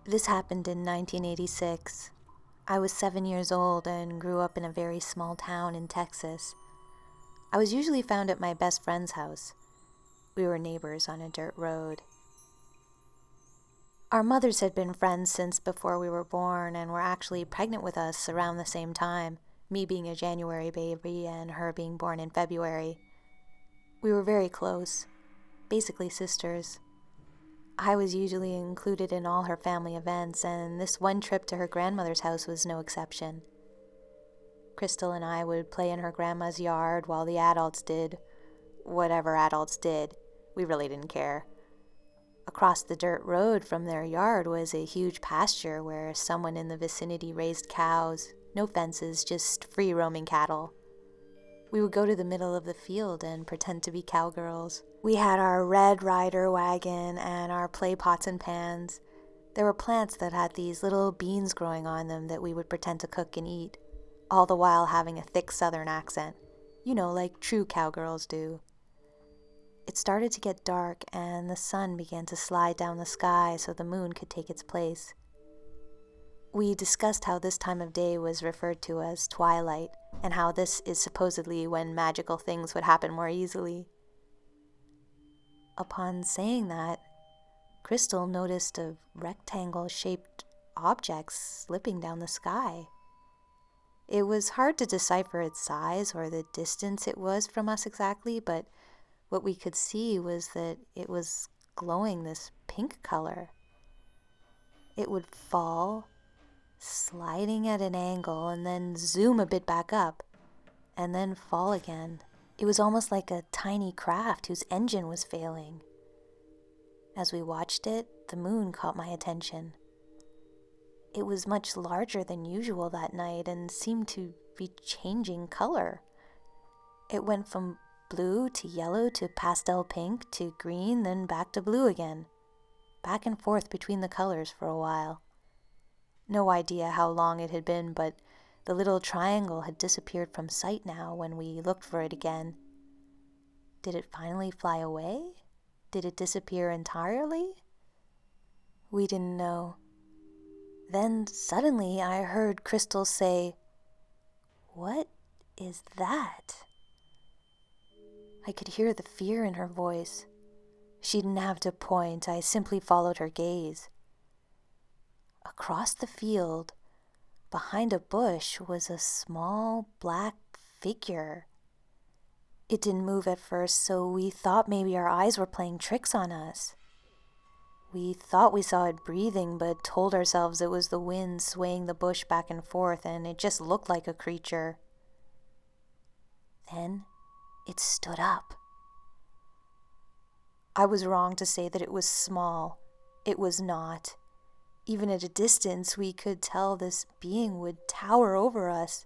This happened in 1986. I was 7 years old and grew up in a very small town in Texas. I was usually found at my best friend's house. We were neighbors on a dirt road. Our mothers had been friends since before we were born and were actually pregnant with us around the same time, me being a January baby and her being born in February. We were very close, basically sisters. I was usually included in all her family events, and this one trip to her grandmother's house was no exception. Crystal and I would play in her grandma's yard while the adults did whatever adults did. We really didn't care. Across the dirt road from their yard was a huge pasture where someone in the vicinity raised cows. No fences, just free roaming cattle. We would go to the middle of the field and pretend to be cowgirls. We had our red rider wagon and our play pots and pans. There were plants that had these little beans growing on them that we would pretend to cook and eat, all the while having a thick southern accent. You know, like true cowgirls do. It started to get dark and the sun began to slide down the sky so the moon could take its place. We discussed how this time of day was referred to as twilight, and how this is supposedly when magical things would happen more easily. Upon saying that, Crystal noticed a rectangle-shaped object slipping down the sky. It was hard to decipher its size or the distance it was from us exactly, but what we could see was that it was glowing this pink color. It would fall, sliding at an angle, and then zoom a bit back up, and then fall again. It was almost like a tiny craft whose engine was failing. As we watched it, the moon caught my attention. It was much larger than usual that night and seemed to be changing color. It went from blue to yellow to pastel pink to green, then back to blue again. Back and forth between the colors for a while. No idea how long it had been, but the little triangle had disappeared from sight now when we looked for it again. Did it finally fly away? Did it disappear entirely? We didn't know. Then suddenly I heard Crystal say, "What is that?" I could hear the fear in her voice. She didn't have to point, I simply followed her gaze. Across the field, behind a bush, was a small black figure. It didn't move at first, so we thought maybe our eyes were playing tricks on us. We thought we saw it breathing, but told ourselves it was the wind swaying the bush back and forth, and it just looked like a creature. Then it stood up. I was wrong to say that it was small. It was not. Even at a distance, we could tell this being would tower over us.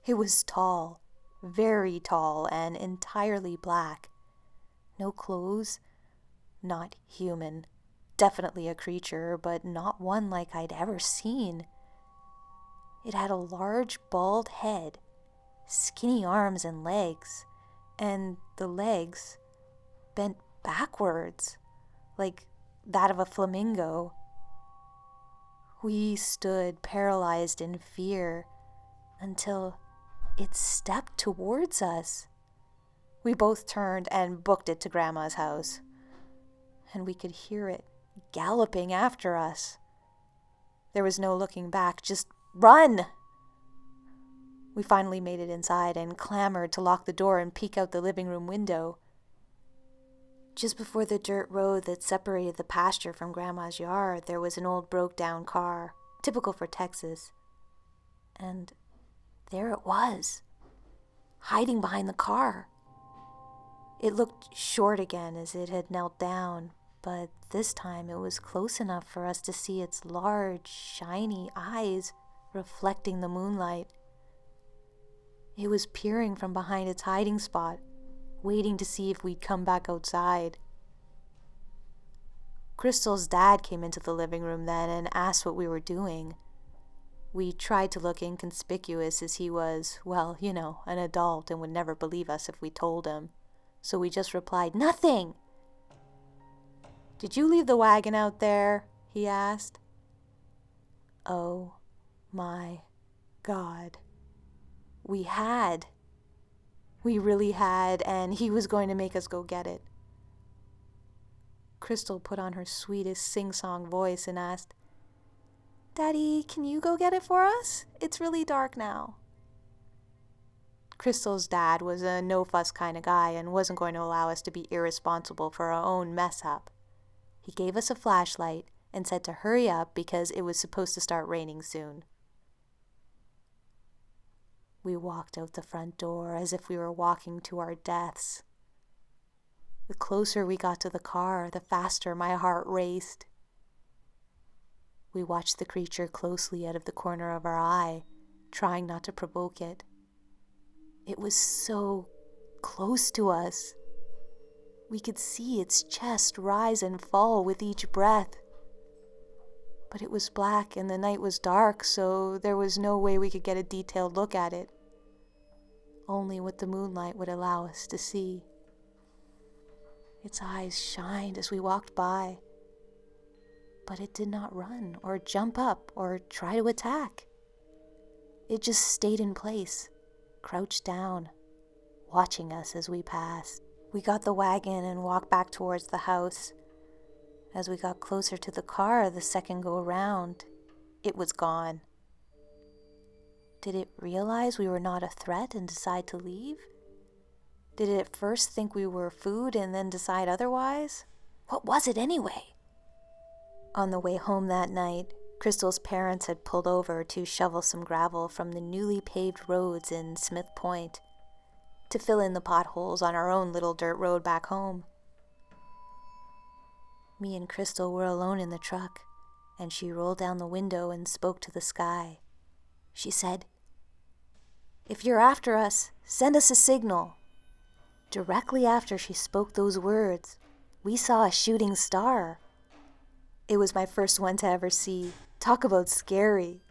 It was tall, very tall, and entirely black. No clothes, not human. Definitely a creature, but not one like I'd ever seen. It had a large, bald head, skinny arms and legs, and the legs bent backwards, like that of a flamingo. We stood paralyzed in fear until it stepped towards us. We both turned and booked it to Grandma's house, and we could hear it galloping after us. There was no looking back, just run! We finally made it inside and clamored to lock the door and peek out the living room window. Just before the dirt road that separated the pasture from Grandma's yard, there was an old broke-down car, typical for Texas. And there it was, hiding behind the car. It looked short again as it had knelt down, but this time it was close enough for us to see its large, shiny eyes reflecting the moonlight. It was peering from behind its hiding spot, waiting to see if we'd come back outside. Crystal's dad came into the living room then and asked what we were doing. We tried to look inconspicuous as he was, well, you know, an adult and would never believe us if we told him. So we just replied, "Nothing!" "Did you leave the wagon out there?" he asked. Oh my God. We had. We really had, and he was going to make us go get it. Crystal put on her sweetest sing-song voice and asked, "Daddy, can you go get it for us? It's really dark now." Crystal's dad was a no-fuss kind of guy and wasn't going to allow us to be irresponsible for our own mess-up. He gave us a flashlight and said to hurry up because it was supposed to start raining soon. We walked out the front door as if we were walking to our deaths. The closer we got to the car, the faster my heart raced. We watched the creature closely out of the corner of our eye, trying not to provoke it. It was so close to us. We could see its chest rise and fall with each breath. But it was black and the night was dark, so there was no way we could get a detailed look at it. Only what the moonlight would allow us to see. Its eyes shined as we walked by, but it did not run or jump up or try to attack. It just stayed in place, crouched down, watching us as we passed. We got the wagon and walked back towards the house. As we got closer to the car the second go around, it was gone. Did it realize we were not a threat and decide to leave? Did it at first think we were food and then decide otherwise? What was it anyway? On the way home that night, Crystal's parents had pulled over to shovel some gravel from the newly paved roads in Smith Point to fill in the potholes on our own little dirt road back home. Me and Crystal were alone in the truck, and she rolled down the window and spoke to the sky. She said, "If you're after us, send us a signal." Directly after she spoke those words, we saw a shooting star. It was my first one to ever see. Talk about scary.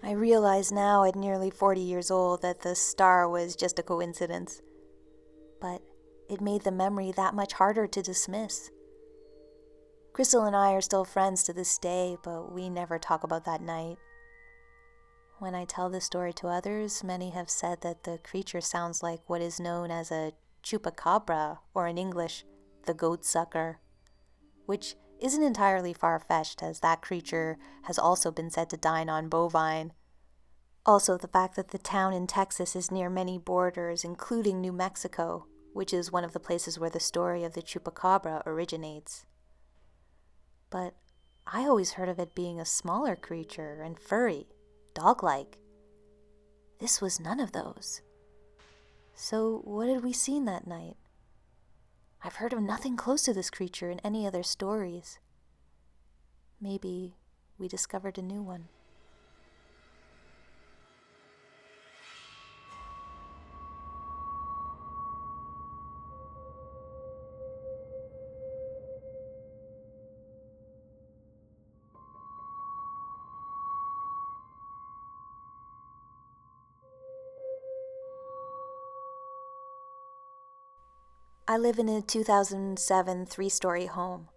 I realize now at nearly 40 years old that the star was just a coincidence. But it made the memory that much harder to dismiss. Crystal and I are still friends to this day, but we never talk about that night. When I tell this story to others, many have said that the creature sounds like what is known as a chupacabra, or in English, the goat sucker, which isn't entirely far-fetched, as that creature has also been said to dine on bovine. Also, the fact that the town in Texas is near many borders, including New Mexico, which is one of the places where the story of the chupacabra originates. But I always heard of it being a smaller creature and furry, dog-like. This was none of those. So what had we seen that night? I've heard of nothing close to this creature in any other stories. Maybe we discovered a new one. I live in a 2007 three-story home.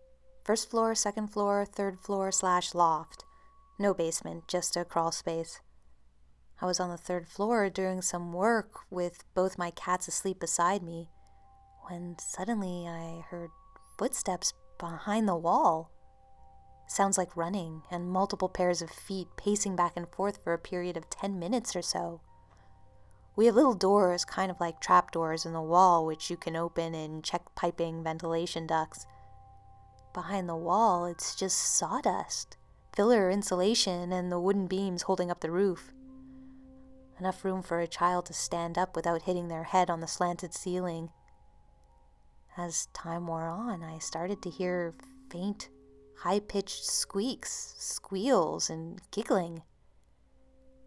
First floor, second floor, third floor / loft. No basement, just a crawl space. I was on the third floor doing some work with both my cats asleep beside me when suddenly I heard footsteps behind the wall. Sounds like running and multiple pairs of feet pacing back and forth for a period of 10 minutes or so. We have little doors, kind of like trapdoors in the wall, which you can open and check piping ventilation ducts. Behind the wall, it's just sawdust, filler insulation, and the wooden beams holding up the roof. Enough room for a child to stand up without hitting their head on the slanted ceiling. As time wore on, I started to hear faint, high-pitched squeaks, squeals, and giggling.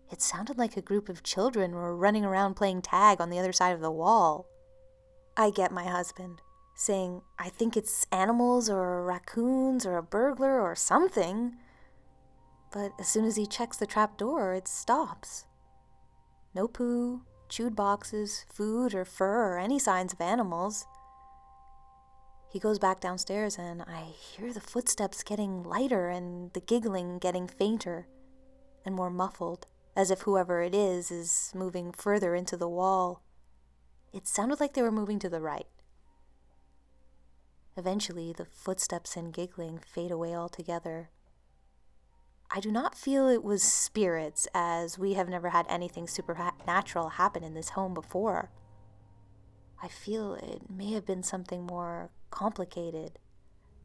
It sounded like a group of children were running around playing tag on the other side of the wall. I get my husband, saying, "I think it's animals or raccoons or a burglar or something." But as soon as he checks the trap door, it stops. No poo, chewed boxes, food or fur or any signs of animals. He goes back downstairs and I hear the footsteps getting lighter and the giggling getting fainter and more muffled, as if whoever it is moving further into the wall. It sounded like they were moving to the right. Eventually, the footsteps and giggling fade away altogether. I do not feel it was spirits, as we have never had anything supernatural happen in this home before. I feel it may have been something more complicated,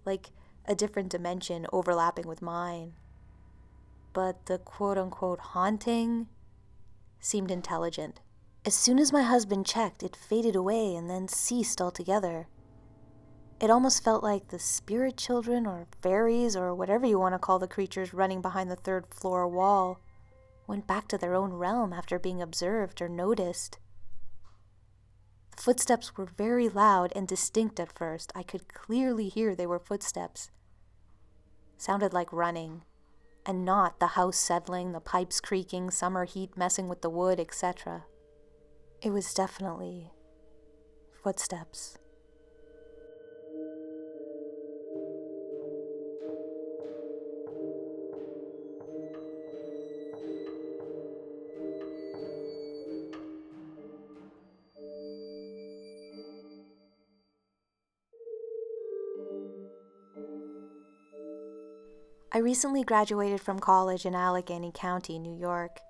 like a different dimension overlapping with mine. But the quote-unquote haunting seemed intelligent. As soon as my husband checked, it faded away and then ceased altogether. It almost felt like the spirit children or fairies or whatever you want to call the creatures running behind the third floor wall went back to their own realm after being observed or noticed. The footsteps were very loud and distinct at first. I could clearly hear they were footsteps. Sounded like running, and not the house settling, the pipes creaking, summer heat messing with the wood, etc. It was definitely footsteps. I recently graduated from college in Allegheny County, New York.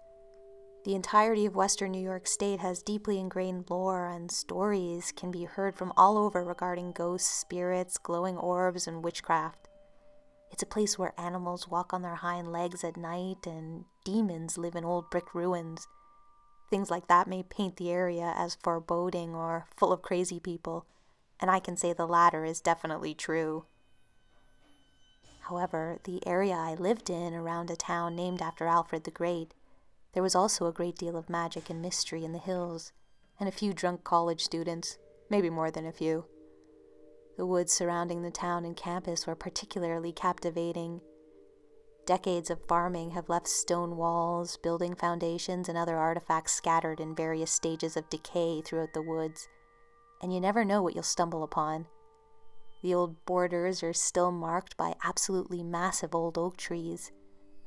The entirety of Western New York State has deeply ingrained lore, and stories can be heard from all over regarding ghosts, spirits, glowing orbs, and witchcraft. It's a place where animals walk on their hind legs at night and demons live in old brick ruins. Things like that may paint the area as foreboding or full of crazy people, and I can say the latter is definitely true. However, the area I lived in, around a town named after Alfred the Great, there was also a great deal of magic and mystery in the hills, and a few drunk college students, maybe more than a few. The woods surrounding the town and campus were particularly captivating. Decades of farming have left stone walls, building foundations, and other artifacts scattered in various stages of decay throughout the woods, and you never know what you'll stumble upon. The old borders are still marked by absolutely massive old oak trees.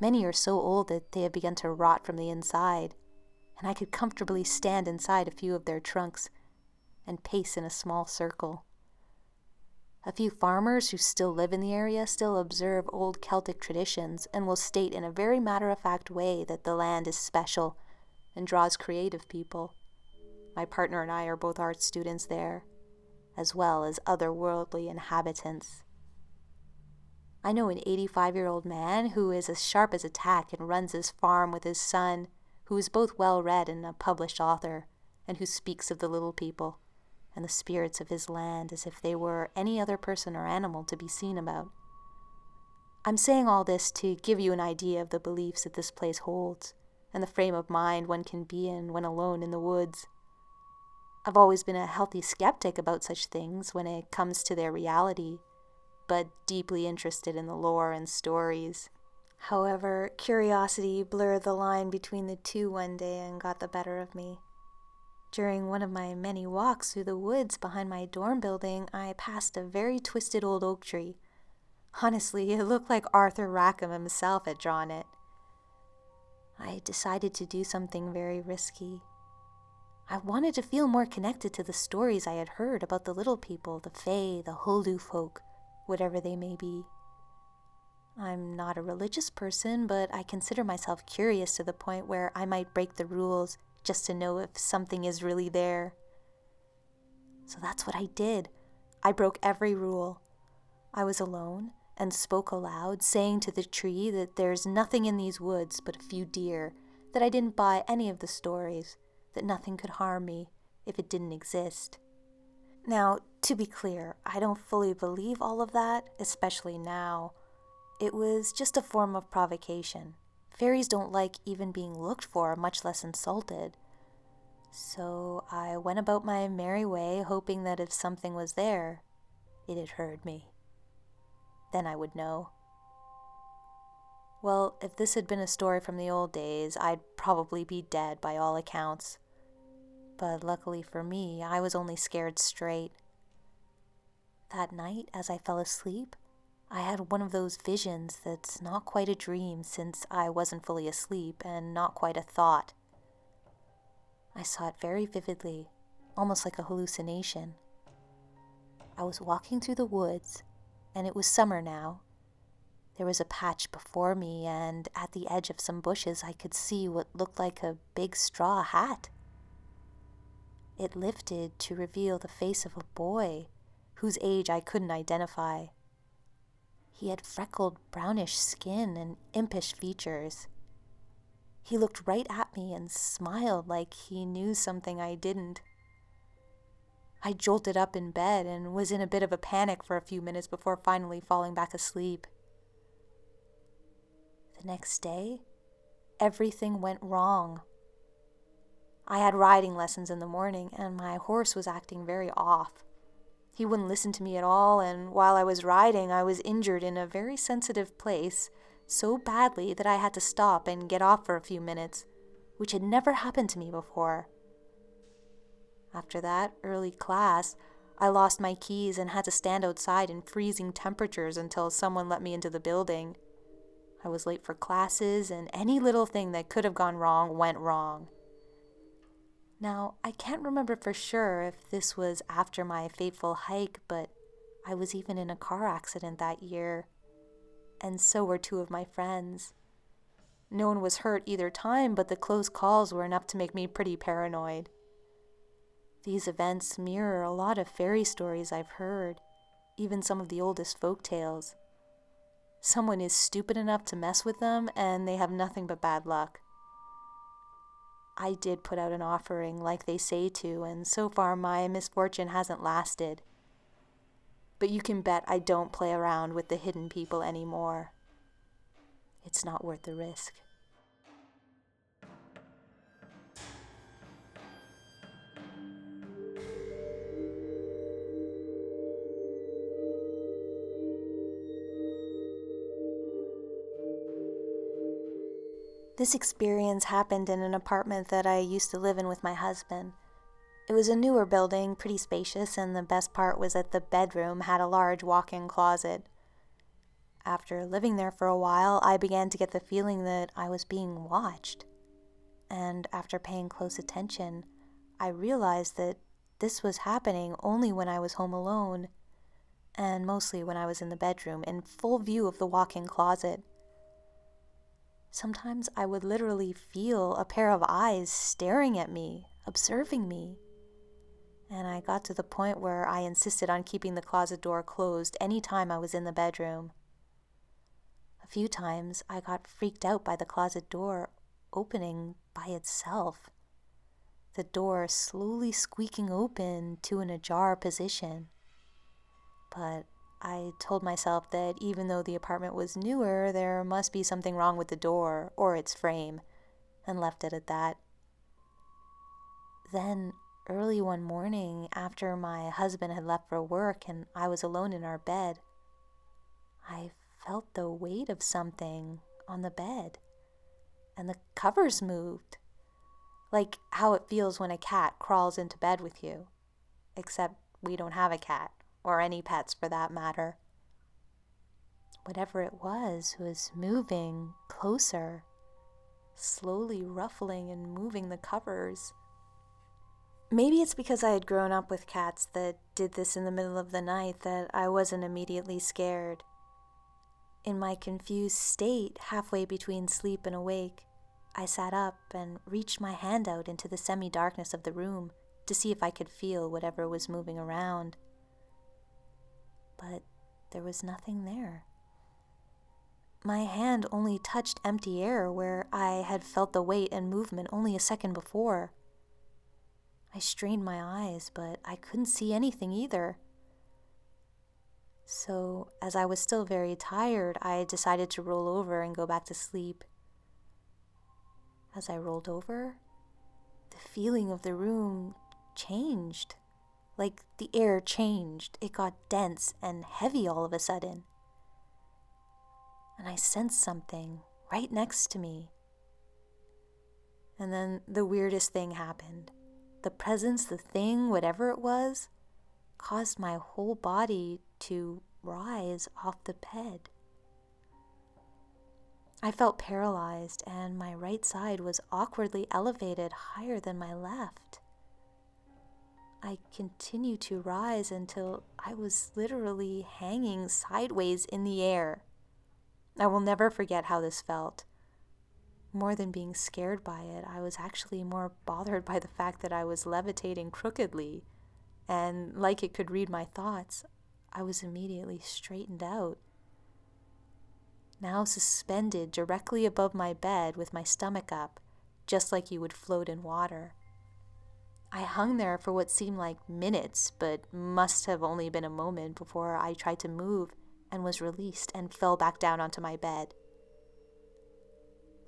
Many are so old that they have begun to rot from the inside, and I could comfortably stand inside a few of their trunks and pace in a small circle. A few farmers who still live in the area still observe old Celtic traditions and will state in a very matter-of-fact way that the land is special and draws creative people. My partner and I are both art students there, as well as otherworldly inhabitants. I know an 85-year-old man who is as sharp as a tack and runs his farm with his son, who is both well-read and a published author, and who speaks of the little people and the spirits of his land as if they were any other person or animal to be seen about. I'm saying all this to give you an idea of the beliefs that this place holds, and the frame of mind one can be in when alone in the woods. I've always been a healthy skeptic about such things when it comes to their reality, but deeply interested in the lore and stories. However, curiosity blurred the line between the two one day and got the better of me. During one of my many walks through the woods behind my dorm building, I passed a very twisted old oak tree. Honestly, it looked like Arthur Rackham himself had drawn it. I decided to do something very risky. I wanted to feel more connected to the stories I had heard about the little people, the fae, the hoodoo folk, whatever they may be. I'm not a religious person, but I consider myself curious to the point where I might break the rules just to know if something is really there. So that's what I did. I broke every rule. I was alone and spoke aloud, saying to the tree that there's nothing in these woods but a few deer, that I didn't buy any of the stories, that nothing could harm me if it didn't exist. Now, to be clear, I don't fully believe all of that, especially now. It was just a form of provocation. Fairies don't like even being looked for, much less insulted. So I went about my merry way, hoping that if something was there, it had heard me. Then I would know. Well, if this had been a story from the old days, I'd probably be dead by all accounts. But luckily for me, I was only scared straight. That night, as I fell asleep, I had one of those visions that's not quite a dream since I wasn't fully asleep and not quite a thought. I saw it very vividly, almost like a hallucination. I was walking through the woods, and it was summer now. There was a patch before me, and at the edge of some bushes I could see what looked like a big straw hat. It lifted to reveal the face of a boy whose age I couldn't identify. He had freckled brownish skin and impish features. He looked right at me and smiled like he knew something I didn't. I jolted up in bed and was in a bit of a panic for a few minutes before finally falling back asleep. The next day, everything went wrong. I had riding lessons in the morning, and my horse was acting very off. He wouldn't listen to me at all, and while I was riding, I was injured in a very sensitive place, so badly that I had to stop and get off for a few minutes, which had never happened to me before. After that early class, I lost my keys and had to stand outside in freezing temperatures until someone let me into the building. I was late for classes, and any little thing that could have gone wrong went wrong. Now, I can't remember for sure if this was after my fateful hike, but I was even in a car accident that year, and so were two of my friends. No one was hurt either time, but the close calls were enough to make me pretty paranoid. These events mirror a lot of fairy stories I've heard, even some of the oldest folk tales. Someone is stupid enough to mess with them, and they have nothing but bad luck. I did put out an offering like they say to, and so far my misfortune hasn't lasted. But you can bet I don't play around with the hidden people anymore. It's not worth the risk. This experience happened in an apartment that I used to live in with my husband. It was a newer building, pretty spacious, and the best part was that the bedroom had a large walk-in closet. After living there for a while, I began to get the feeling that I was being watched. And after paying close attention, I realized that this was happening only when I was home alone, and mostly when I was in the bedroom, in full view of the walk-in closet. Sometimes I would literally feel a pair of eyes staring at me, observing me. And I got to the point where I insisted on keeping the closet door closed any time I was in the bedroom. A few times I got freaked out by the closet door opening by itself, the door slowly squeaking open to an ajar position. But I told myself that even though the apartment was newer, there must be something wrong with the door or its frame, and left it at that. Then, early one morning, after my husband had left for work and I was alone in our bed, I felt the weight of something on the bed, and the covers moved, like how it feels when a cat crawls into bed with you, except we don't have a cat, or any pets for that matter. Whatever it was moving closer, slowly ruffling and moving the covers. Maybe it's because I had grown up with cats that did this in the middle of the night that I wasn't immediately scared. In my confused state, halfway between sleep and awake, I sat up and reached my hand out into the semi-darkness of the room to see if I could feel whatever was moving around. But there was nothing there. My hand only touched empty air where I had felt the weight and movement only a second before. I strained my eyes, but I couldn't see anything either. So, as I was still very tired, I decided to roll over and go back to sleep. As I rolled over, the feeling of the room changed. Like the air changed. It got dense and heavy all of a sudden. And I sensed something right next to me. And then the weirdest thing happened. The presence, the thing, whatever it was, caused my whole body to rise off the bed. I felt paralyzed, and my right side was awkwardly elevated higher than my left. I continued to rise until I was literally hanging sideways in the air. I will never forget how this felt. More than being scared by it, I was actually more bothered by the fact that I was levitating crookedly, and like it could read my thoughts, I was immediately straightened out. Now suspended directly above my bed with my stomach up, just like you would float in water. I hung there for what seemed like minutes, but must have only been a moment before I tried to move and was released and fell back down onto my bed.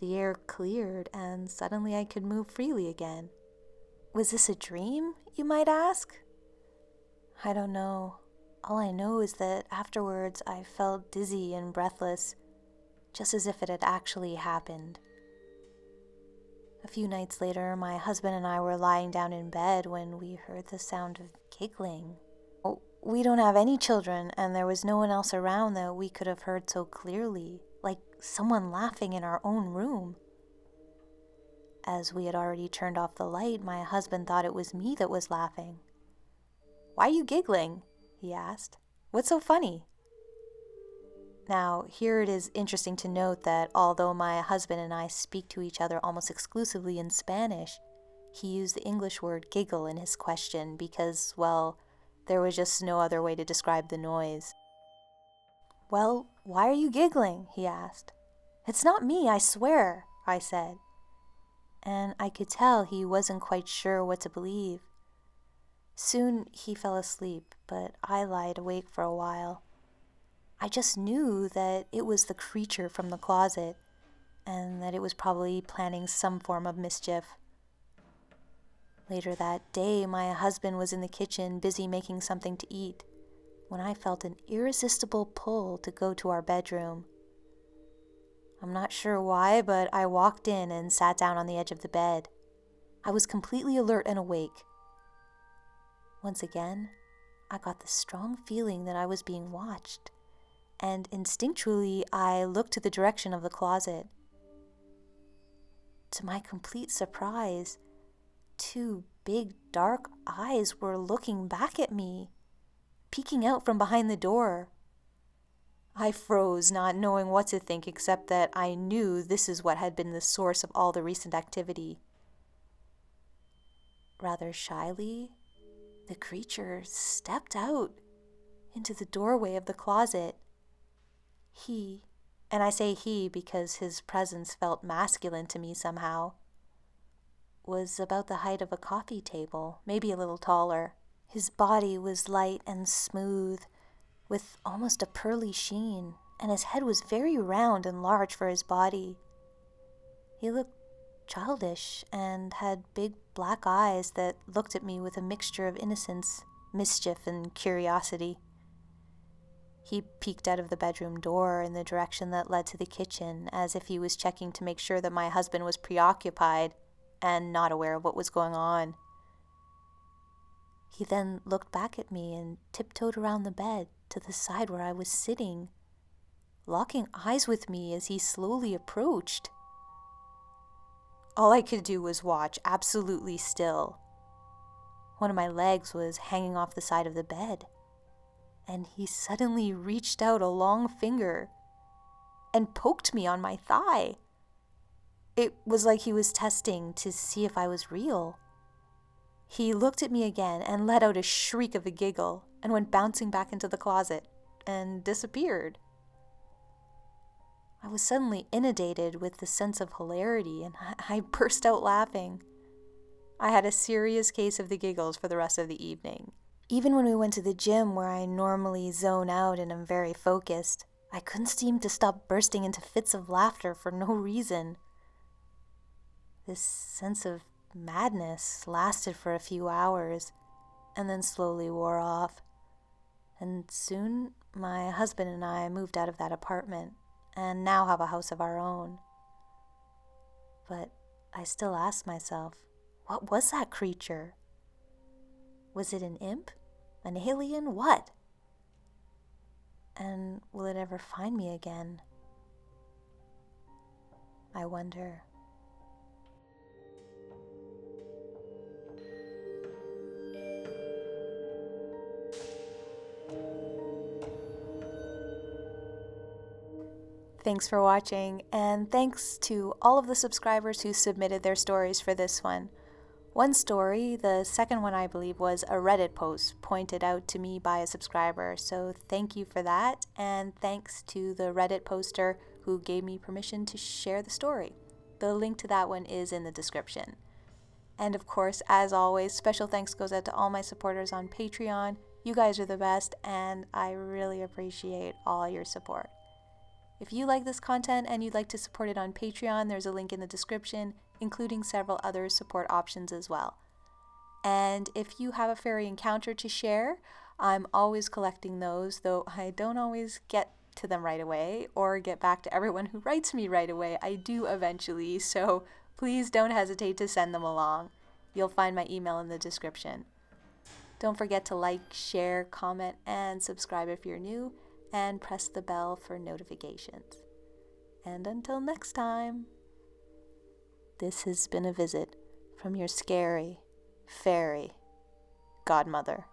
The air cleared and suddenly I could move freely again. Was this a dream, you might ask? I don't know. All I know is that afterwards I felt dizzy and breathless, just as if it had actually happened. A few nights later, my husband and I were lying down in bed when we heard the sound of giggling. We don't have any children, and there was no one else around that we could have heard so clearly, like someone laughing in our own room. As we had already turned off the light, my husband thought it was me that was laughing. "Why are you giggling?" he asked. "What's so funny?" Now, here it is interesting to note that although my husband and I speak to each other almost exclusively in Spanish, he used the English word giggle in his question because, well, there was just no other way to describe the noise. "Well, why are you giggling?" he asked. "It's not me, I swear," I said. And I could tell he wasn't quite sure what to believe. Soon he fell asleep, but I lied awake for a while. I just knew that it was the creature from the closet, and that it was probably planning some form of mischief. Later that day, my husband was in the kitchen busy making something to eat, when I felt an irresistible pull to go to our bedroom. I'm not sure why, but I walked in and sat down on the edge of the bed. I was completely alert and awake. Once again, I got the strong feeling that I was being watched, and instinctually I looked to the direction of the closet. To my complete surprise, two big dark eyes were looking back at me, peeking out from behind the door. I froze, not knowing what to think except that I knew this is what had been the source of all the recent activity. Rather shyly, the creature stepped out into the doorway of the closet. He, and I say he because his presence felt masculine to me somehow, was about the height of a coffee table, maybe a little taller. His body was light and smooth, with almost a pearly sheen, and his head was very round and large for his body. He looked childish and had big black eyes that looked at me with a mixture of innocence, mischief, and curiosity. He peeked out of the bedroom door in the direction that led to the kitchen, as if he was checking to make sure that my husband was preoccupied and not aware of what was going on. He then looked back at me and tiptoed around the bed to the side where I was sitting, locking eyes with me as he slowly approached. All I could do was watch, absolutely still. One of my legs was hanging off the side of the bed, and he suddenly reached out a long finger and poked me on my thigh. It was like he was testing to see if I was real. He looked at me again and let out a shriek of a giggle and went bouncing back into the closet and disappeared. I was suddenly inundated with the sense of hilarity, and I burst out laughing. I had a serious case of the giggles for the rest of the evening. Even when we went to the gym, where I normally zone out and am very focused, I couldn't seem to stop bursting into fits of laughter for no reason. This sense of madness lasted for a few hours, and then slowly wore off. And soon, my husband and I moved out of that apartment, and now have a house of our own. But I still ask myself, what was that creature? Was it an imp? An alien what? And will it ever find me again? I wonder. Thanks for watching, and thanks to all of the subscribers who submitted their stories for this one. One story, the second one I believe, was a Reddit post pointed out to me by a subscriber, so thank you for that, and thanks to the Reddit poster who gave me permission to share the story. The link to that one is in the description. And of course, as always, special thanks goes out to all my supporters on Patreon. You guys are the best, and I really appreciate all your support. If you like this content and you'd like to support it on Patreon, there's a link in the description, including several other support options as well. And if you have a fairy encounter to share, I'm always collecting those, though I don't always get to them right away or get back to everyone who writes me right away. I do eventually, so please don't hesitate to send them along. You'll find my email in the description. Don't forget to like, share, comment, and subscribe if you're new, and press the bell for notifications. And until next time, this has been a visit from your Scary Fairy Godmother.